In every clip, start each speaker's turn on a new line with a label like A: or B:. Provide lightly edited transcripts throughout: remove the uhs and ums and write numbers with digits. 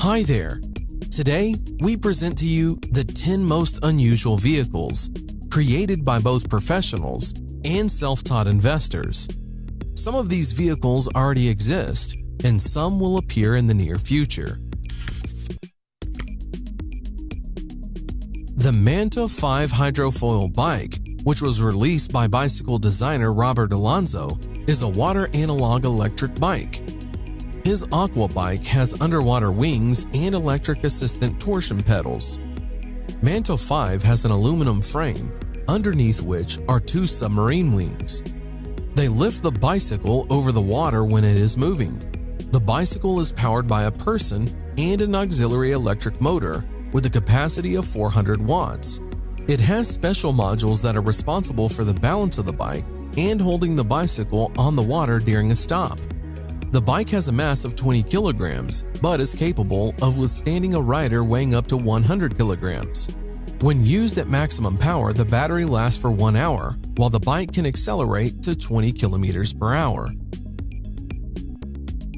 A: Hi there! Today, we present to you the 10 most unusual vehicles created by both professionals and self-taught investors. Some of these vehicles already exist, and some will appear in the near future. The Manta 5 hydrofoil bike, which was released by bicycle designer Robert Alonzo, is a water analog electric bike. His Aqua bike has underwater wings and electric assistant torsion pedals. Manta 5 has an aluminum frame, underneath which are two submarine wings. They lift the bicycle over the water when it is moving. The bicycle is powered by a person and an auxiliary electric motor with a capacity of 400 watts. It has special modules that are responsible for the balance of the bike and holding the bicycle on the water during a stop. The bike has a mass of 20 kilograms, but is capable of withstanding a rider weighing up to 100 kilograms. When used at maximum power, the battery lasts for 1 hour, while the bike can accelerate to 20 kilometers per hour.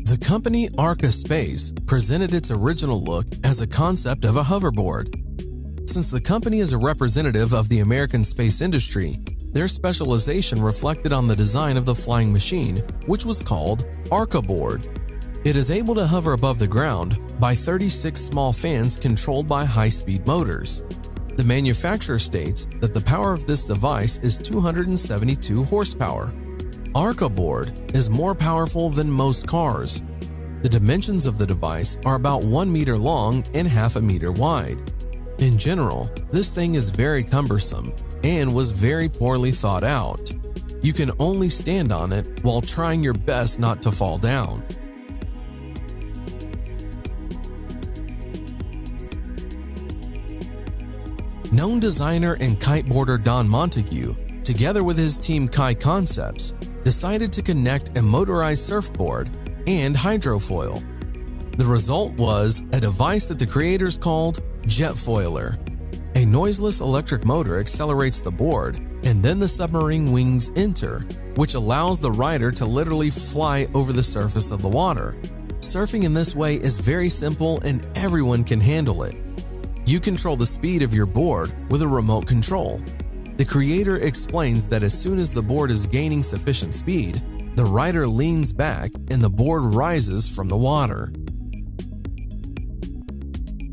A: The company Arca Space presented its original look as a concept of a hoverboard. Since the company is a representative of the American space industry, their specialization reflected on the design of the flying machine, which was called Arca Board. It is able to hover above the ground by 36 small fans controlled by high-speed motors. The manufacturer states that the power of this device is 272 horsepower. Arca Board is more powerful than most cars. The dimensions of the device are about 1 meter long and half a meter wide. In general, this thing is very cumbersome and was very poorly thought out. You can only stand on it while trying your best not to fall down. Known designer and kiteboarder Don Montague, together with his team Kai Concepts, decided to connect a motorized surfboard and hydrofoil. The result was a device that the creators called Jetfoiler. A noiseless electric motor accelerates the board, and then the submarine wings enter, which allows the rider to literally fly over the surface of the water. Surfing in this way is very simple and everyone can handle it. You control the speed of your board with a remote control. The creator explains that as soon as the board is gaining sufficient speed, the rider leans back and the board rises from the water.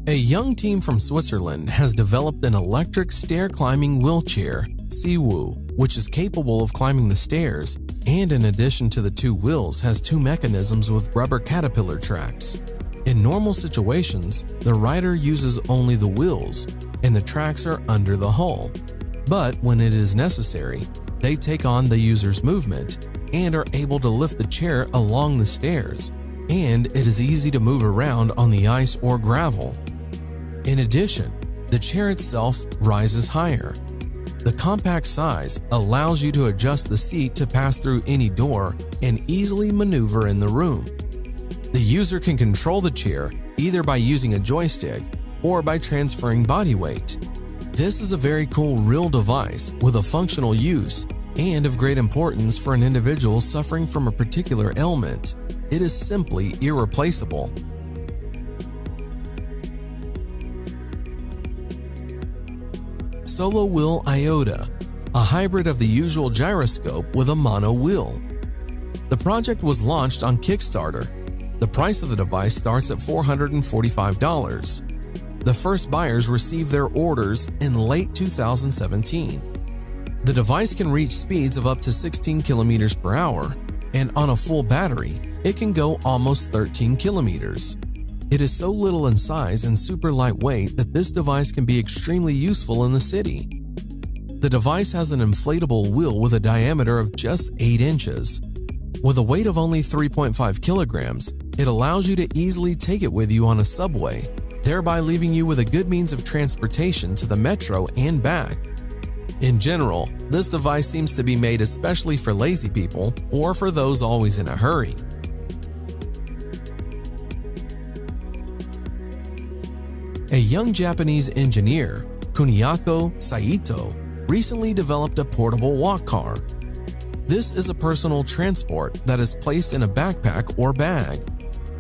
A: A young team from Switzerland has developed an electric stair-climbing wheelchair, Seewoo, which is capable of climbing the stairs and in addition to the two wheels has two mechanisms with rubber caterpillar tracks. In normal situations, the rider uses only the wheels and the tracks are under the hull. But when it is necessary, they take on the user's movement and are able to lift the chair along the stairs, and it is easy to move around on the ice or gravel. In addition, the chair itself rises higher. The compact size allows you to adjust the seat to pass through any door and easily maneuver in the room. The user can control the chair either by using a joystick or by transferring body weight. This is a very cool real device with a functional use and of great importance for an individual suffering from a particular ailment. It is simply irreplaceable. Solo Wheel Iota, a hybrid of the usual gyroscope with a mono wheel. The project was launched on Kickstarter. The price of the device starts at $445. The first buyers received their orders in late 2017. The device can reach speeds of up to 16 kilometers per hour, and on a full battery, it can go almost 13 kilometers. It is so little in size and super lightweight that this device can be extremely useful in the city. The device has an inflatable wheel with a diameter of just 8 inches. With a weight of only 3.5 kilograms, it allows you to easily take it with you on a subway, thereby leaving you with a good means of transportation to the metro and back. In general, this device seems to be made especially for lazy people or for those always in a hurry. A young Japanese engineer, Kuniako Saito, recently developed a portable walk car. This is a personal transport that is placed in a backpack or bag.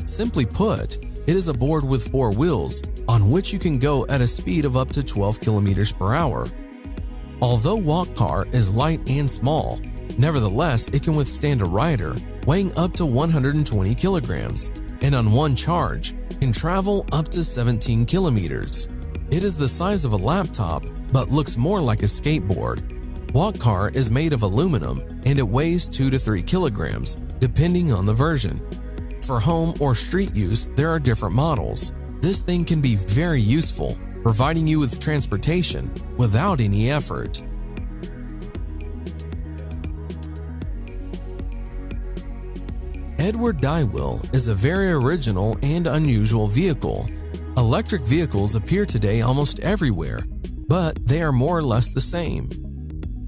A: Simply put, It is a board with 4 wheels, on which you can go at a speed of up to 12 km per hour. Although Walk Car is light and small, nevertheless it can withstand a rider weighing up to 120 kilograms, and on one charge can travel up to 17 kilometers. It is the size of a laptop, but looks more like a skateboard. Walk Car is made of aluminum and it weighs 2 to 3 kilograms, depending on the version. For home or street use, there are different models. This thing can be very useful, providing you with transportation without any effort. Edward Dywheel is a very original and unusual vehicle. Electric vehicles appear today almost everywhere, but they are more or less the same.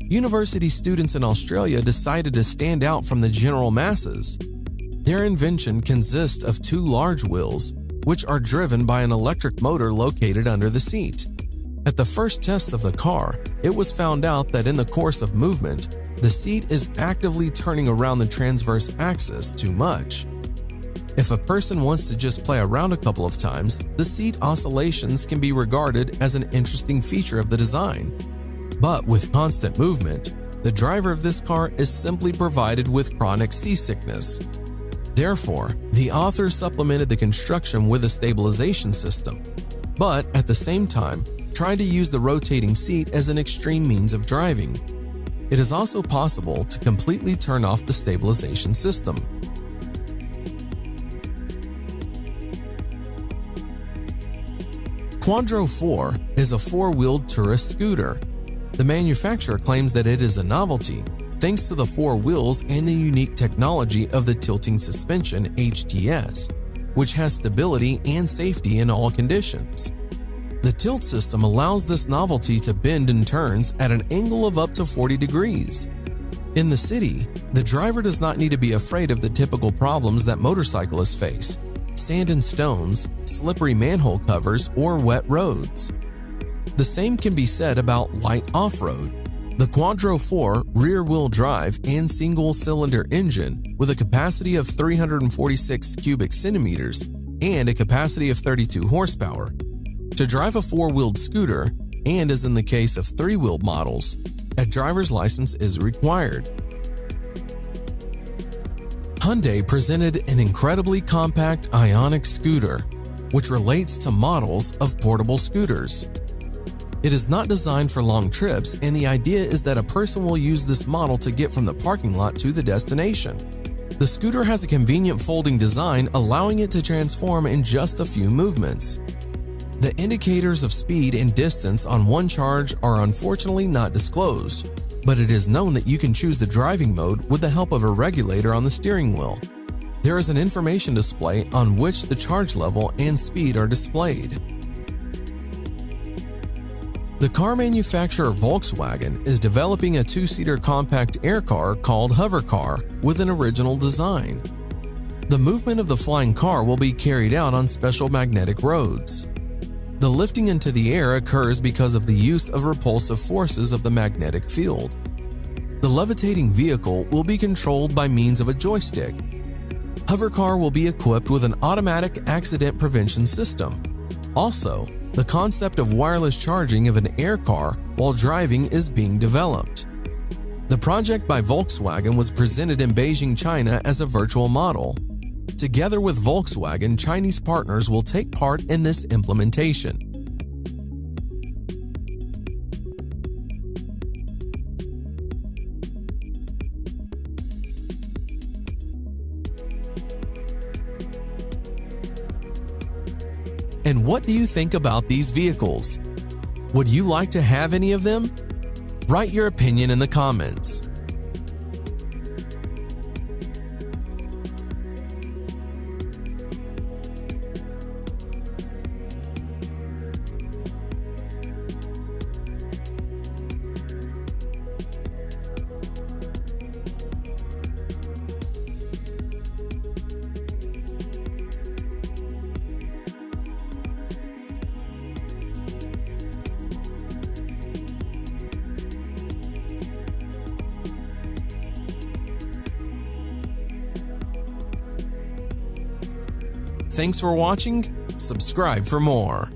A: University students in Australia decided to stand out from the general masses. Their invention consists of 2 large wheels, which are driven by an electric motor located under the seat. At the first tests of the car, it was found out that in the course of movement, the seat is actively turning around the transverse axis too much. If a person wants to just play around a couple of times, the seat oscillations can be regarded as an interesting feature of the design. But with constant movement, the driver of this car is simply provided with chronic seasickness. Therefore, the author supplemented the construction with a stabilization system, but at the same time, tried to use the rotating seat as an extreme means of driving. It is also possible to completely turn off the stabilization system. Quadro 4 is a 4-wheeled tourist scooter. The manufacturer claims that it is a novelty, thanks to the 4 wheels and the unique technology of the tilting suspension HTS, which has stability and safety in all conditions. The tilt system allows this novelty to bend and turns at an angle of up to 40 degrees. In the city, the driver does not need to be afraid of the typical problems that motorcyclists face: sand and stones, slippery manhole covers, or wet roads. The same can be said about light off-road. The Quadro 4 rear-wheel drive and single-cylinder engine with a capacity of 346 cubic centimeters and a capacity of 32 horsepower. To drive a 4-wheeled scooter, and as in the case of 3-wheeled models, a driver's license is required. Hyundai presented an incredibly compact Ioniq scooter, which relates to models of portable scooters. It is not designed for long trips, and the idea is that a person will use this model to get from the parking lot to the destination. The scooter has a convenient folding design, allowing it to transform in just a few movements. The indicators of speed and distance on one charge are unfortunately not disclosed, but it is known that you can choose the driving mode with the help of a regulator on the steering wheel. There is an information display on which the charge level and speed are displayed. The car manufacturer Volkswagen is developing a 2-seater compact air car called Hovercar with an original design. The movement of the flying car will be carried out on special magnetic roads. The lifting into the air occurs because of the use of repulsive forces of the magnetic field. The levitating vehicle will be controlled by means of a joystick. Hovercar will be equipped with an automatic accident prevention system. Also, the concept of wireless charging of an air car while driving is being developed. The project by Volkswagen was presented in Beijing, China as a virtual model. Together with Volkswagen, Chinese partners will take part in this implementation. And what do you think about these vehicles? Would you like to have any of them? Write your opinion in the comments. Thanks for watching. Subscribe for more.